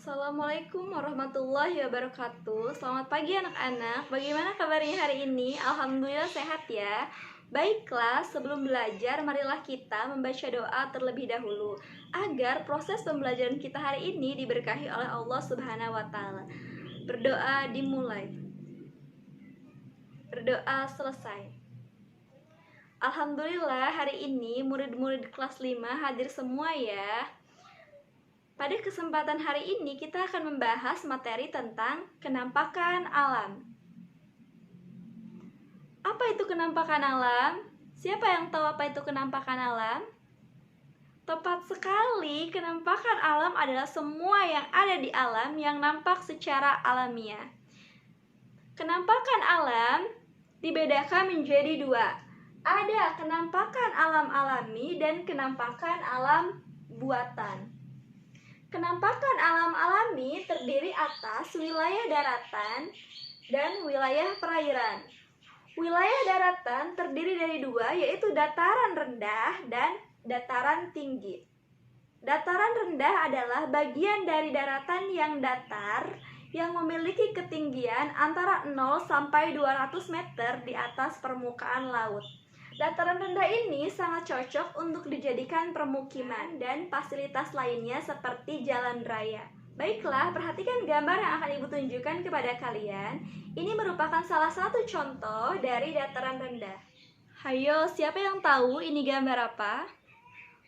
Assalamualaikum warahmatullahi wabarakatuh. Selamat pagi anak-anak. Bagaimana kabarnya hari ini? Alhamdulillah sehat ya. Baiklah, sebelum belajar marilah kita membaca doa terlebih dahulu agar proses pembelajaran kita hari ini diberkahi oleh Allah Subhanahu wa taala. Berdoa dimulai. Berdoa selesai. Alhamdulillah hari ini murid-murid kelas 5 hadir semua ya. Pada kesempatan hari ini kita akan membahas materi tentang kenampakan alam. Apa itu kenampakan alam? Siapa yang tahu apa itu kenampakan alam? Tepat sekali, kenampakan alam adalah semua yang ada di alam yang nampak secara alamiah. Kenampakan alam dibedakan menjadi dua. Ada kenampakan alam alami dan kenampakan alam buatan. Kenampakan alam alami terdiri atas wilayah daratan dan wilayah perairan. Wilayah daratan terdiri dari dua, yaitu dataran rendah dan dataran tinggi. Dataran rendah adalah bagian dari daratan yang datar yang memiliki ketinggian antara 0 sampai 200 meter di atas permukaan laut. Dataran rendah ini sangat cocok untuk dijadikan permukiman dan fasilitas lainnya seperti jalan raya. Baiklah, perhatikan gambar yang akan Ibu tunjukkan kepada kalian. Ini merupakan salah satu contoh dari dataran rendah. Hayo, siapa yang tahu ini gambar apa?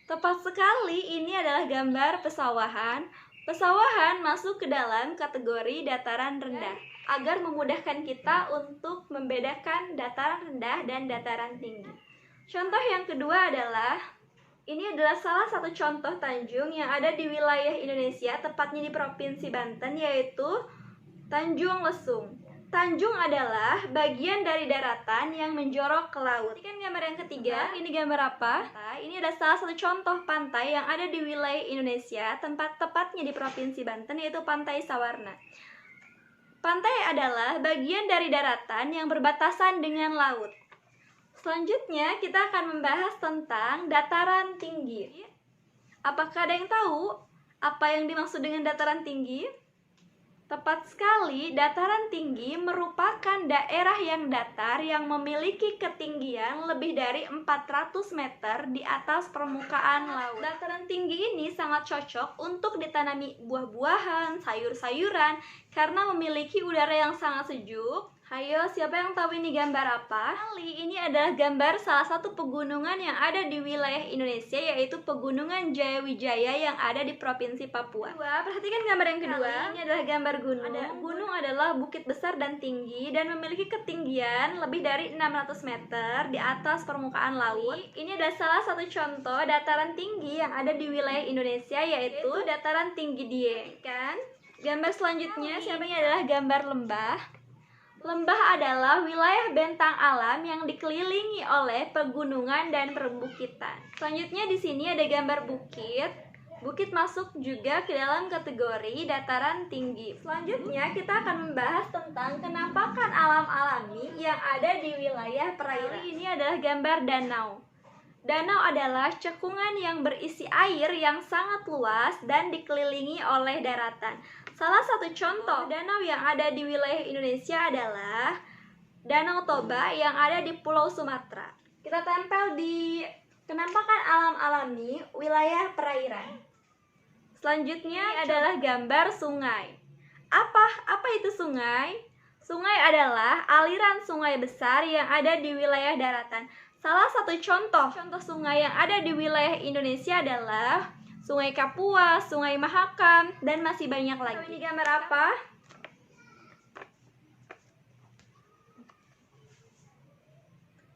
Tepat sekali, ini adalah gambar pesawahan. Pesawahan masuk ke dalam kategori dataran rendah agar memudahkan kita untuk membedakan dataran rendah dan dataran tinggi. Contoh yang kedua adalah, ini adalah salah satu contoh tanjung yang ada di wilayah Indonesia, tepatnya di Provinsi Banten, yaitu Tanjung Lesung. Tanjung adalah bagian dari daratan yang menjorok ke laut. Ini kan gambar yang ketiga, ini gambar apa? Ini adalah salah satu contoh pantai yang ada di wilayah Indonesia, tepatnya di Provinsi Banten, yaitu Pantai Sawarna. Pantai adalah bagian dari daratan yang berbatasan dengan laut. Selanjutnya kita akan membahas tentang dataran tinggi. Apakah ada yang tahu apa yang dimaksud dengan dataran tinggi? Tepat sekali, dataran tinggi merupakan daerah yang datar yang memiliki ketinggian lebih dari 400 meter di atas permukaan laut. Dataran tinggi ini sangat cocok untuk ditanami buah-buahan, sayur-sayuran karena memiliki udara yang sangat sejuk. Hayo, siapa yang tahu ini gambar apa? Ini adalah gambar salah satu pegunungan yang ada di wilayah Indonesia, yaitu Pegunungan Jayawijaya yang ada di Provinsi Papua. Perhatikan gambar yang kedua. Ini adalah gambar gunung. Gunung adalah bukit besar dan tinggi dan memiliki ketinggian lebih dari 600 meter di atas permukaan laut. Ini adalah salah satu contoh dataran tinggi yang ada di wilayah Indonesia, yaitu dataran tinggi Dieng. Gambar selanjutnya, siapa ini adalah gambar lembah. Lembah adalah wilayah bentang alam yang dikelilingi oleh pegunungan dan perbukitan. Selanjutnya di sini ada gambar bukit. Bukit masuk juga ke dalam kategori dataran tinggi. Selanjutnya kita akan membahas tentang kenampakan alam alami yang ada di wilayah perairan. Ini adalah gambar danau. Danau adalah cekungan yang berisi air yang sangat luas dan dikelilingi oleh daratan. Salah satu contoh danau yang ada di wilayah Indonesia adalah Danau Toba yang ada di Pulau Sumatera. Kita tempel di kenampakan alam alami wilayah perairan. Selanjutnya adalah gambar sungai. Apa itu sungai? Sungai adalah aliran sungai besar yang ada di wilayah daratan. Salah satu contoh sungai yang ada di wilayah Indonesia adalah Sungai Kapuas, Sungai Mahakam, dan masih banyak lagi. Ini gambar apa?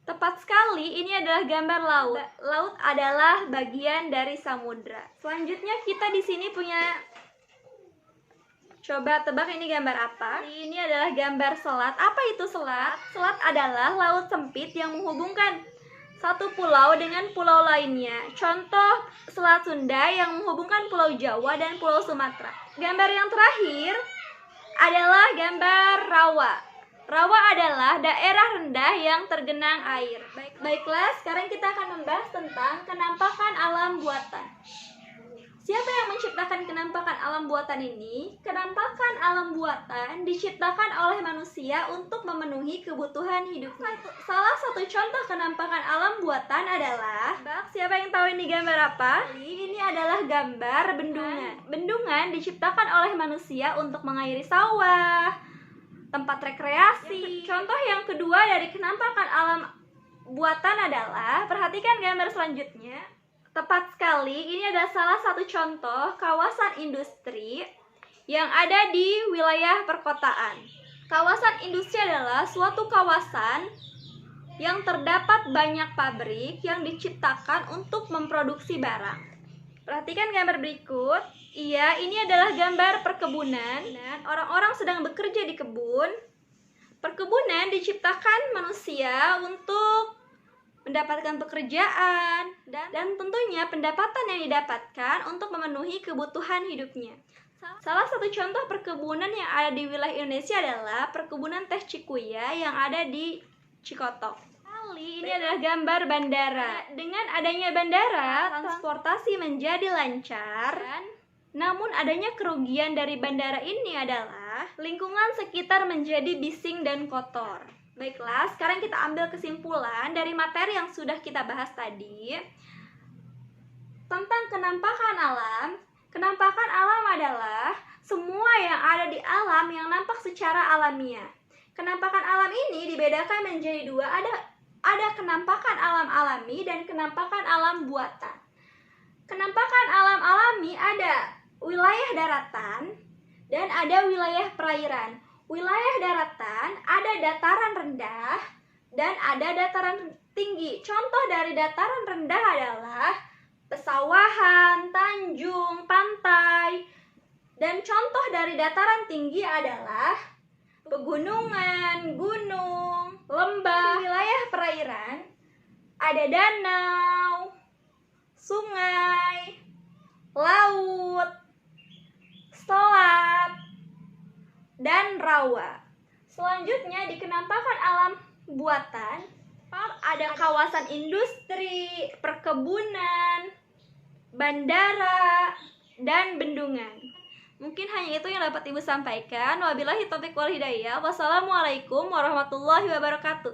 Tepat sekali, ini adalah gambar laut. Laut adalah bagian dari samudra. Selanjutnya kita di sini punya, coba tebak ini gambar apa? Ini adalah gambar selat. Apa itu selat? Selat adalah laut sempit yang menghubungkan satu pulau dengan pulau lainnya. Contoh Selat Sunda yang menghubungkan Pulau Jawa dan Pulau Sumatera. Gambar yang terakhir adalah gambar rawa. Rawa adalah daerah rendah yang tergenang air. Baiklah, sekarang kita akan membahas tentang kenampakan alam buatan. Siapa yang menciptakan kenampakan alam buatan ini? Kenampakan alam buatan diciptakan oleh manusia untuk memenuhi kebutuhan hidupnya. Salah satu contoh kenampakan alam buatan adalah, siapa yang tahu ini gambar apa? Ini adalah gambar bendungan. Bendungan diciptakan oleh manusia untuk mengairi sawah, tempat rekreasi. Contoh yang kedua dari kenampakan alam buatan adalah, perhatikan gambar selanjutnya. Tepat sekali, ini adalah salah satu contoh kawasan industri yang ada di wilayah perkotaan. Kawasan industri adalah suatu kawasan yang terdapat banyak pabrik yang diciptakan untuk memproduksi barang. Perhatikan gambar berikut. Iya, ini adalah gambar perkebunan. Orang-orang sedang bekerja di kebun. Perkebunan diciptakan manusia untuk mendapatkan pekerjaan dan tentunya pendapatan yang didapatkan untuk memenuhi kebutuhan hidupnya. Salah satu contoh perkebunan yang ada di wilayah Indonesia adalah perkebunan teh Cikuya yang ada di Cikotok. Ini adalah gambar bandara. Dengan adanya bandara, transportasi menjadi lancar. Namun adanya kerugian dari bandara ini adalah lingkungan sekitar menjadi bising dan kotor. Baiklah, sekarang kita ambil kesimpulan dari materi yang sudah kita bahas tadi tentang kenampakan alam. Kenampakan alam adalah semua yang ada di alam yang nampak secara alamiah. Kenampakan alam ini dibedakan menjadi dua, ada kenampakan alam alami dan kenampakan alam buatan. Kenampakan alam alami ada wilayah daratan dan ada wilayah perairan. Wilayah daratan ada dataran rendah dan ada dataran tinggi. Contoh dari dataran rendah adalah pesawahan, tanjung, pantai. Dan contoh dari dataran tinggi adalah pegunungan, gunung, lembah. Di wilayah perairan ada danau, sungai, laut, selat, dan rawa. Selanjutnya di kenampakan alam buatan ada kawasan industri, perkebunan, bandara, dan bendungan. Mungkin hanya itu yang dapat Ibu sampaikan. Wabillahi taufiq wal hidayah. Wassalamualaikum warahmatullahi wabarakatuh.